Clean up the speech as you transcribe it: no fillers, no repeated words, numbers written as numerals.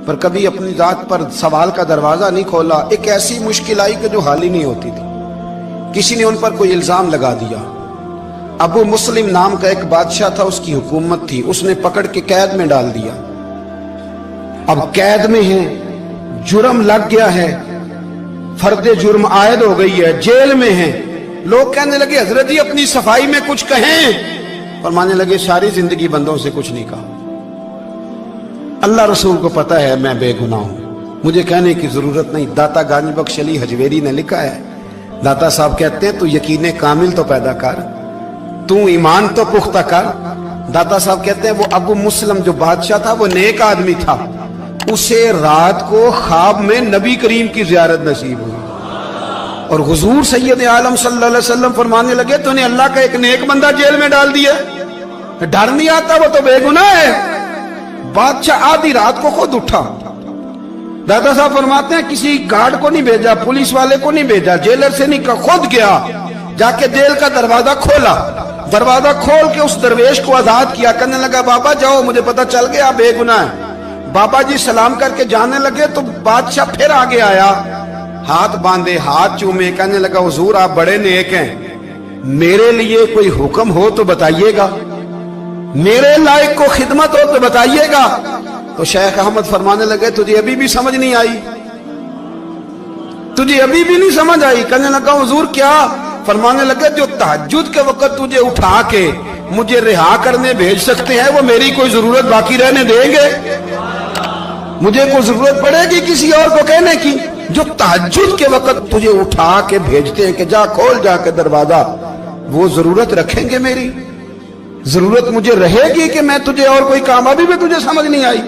پر کبھی اپنی ذات پر سوال کا دروازہ نہیں کھولا۔ ایک ایسی مشکل آئی کہ جو حل ہی نہیں ہوتی تھی، کسی نے ان پر کوئی الزام لگا دیا۔ ابو مسلم نام کا ایک بادشاہ تھا، اس کی حکومت تھی، اس نے پکڑ کے قید میں ڈال دیا۔ اب قید میں ہیں، جرم لگ گیا ہے، فرد جرم عائد ہو گئی ہے، جیل میں ہیں۔ لوگ کہنے لگے حضرت جی اپنی صفائی میں کچھ کہیں، فرمانے لگے ساری زندگی بندوں سے کچھ نہیں کہا، اللہ رسول کو پتا ہے میں بے گناہ ہوں، مجھے کہنے کی ضرورت نہیں۔ داتا گانج بخش علی حجویری نے لکھا ہے، داتا صاحب کہتے ہیں تو یقین کامل تو پیدا کر، تو ایمان تو پختہ کر۔ داتا صاحب کہتے ہیں وہ ابو مسلم جو بادشاہ تھا وہ نیک آدمی تھا، اسے رات کو خواب میں نبی کریم کی زیارت نصیب ہوئی، اور حضور سید عالم صلی اللہ علیہ وسلم فرمانے لگے تو نے اللہ کا ایک نیک بندہ جیل میں ڈال دیا، ڈر نہیں آتا، وہ تو بے گناہ ہے۔ بادشاہ آدھی رات کو خود اٹھا، دادا صاحب فرماتے ہیں کسی گارڈ کو نہیں بھیجا، پولیس والے کو نہیں بھیجا، جیلر سے نہیں کہا، خود گیا، جا کے جیل کا دروازہ کھولا، دروازہ کھول کے اس درویش کو آزاد کیا، کہنے لگا بابا جاؤ مجھے پتا چل گیا بے گناہ ہے۔ بابا جی سلام کر کے جانے لگے تو بادشاہ پھر آگے آیا، ہاتھ باندھے، ہاتھ چومے، کہنے لگا حضور آپ بڑے نیک ہیں، میرے لیے کوئی حکم ہو تو بتائیے گا، میرے لائق کو خدمت ہو تو بتائیے گا۔ تو شیخ احمد فرمانے لگے تجھے ابھی بھی سمجھ نہیں آئی، تجھے ابھی بھی نہیں سمجھ آئی؟ کہنے لگا حضور کیا؟ فرمانے لگے جو تہجد کے وقت تجھے اٹھا کے مجھے رہا کرنے بھیج سکتے ہیں وہ میری کوئی ضرورت باقی رہنے دیں گے؟ مجھے کوئی ضرورت پڑے گی کسی اور کو کہنے کی؟ جو تہجد کے وقت تجھے اٹھا کے بھیجتے ہیں کہ جا کھول جا کے دروازہ، وہ ضرورت رکھیں گے میری؟ ضرورت مجھے رہے گی کہ میں تجھے اور کوئی کام؟ ابھی بھی تجھے سمجھ نہیں آئی؟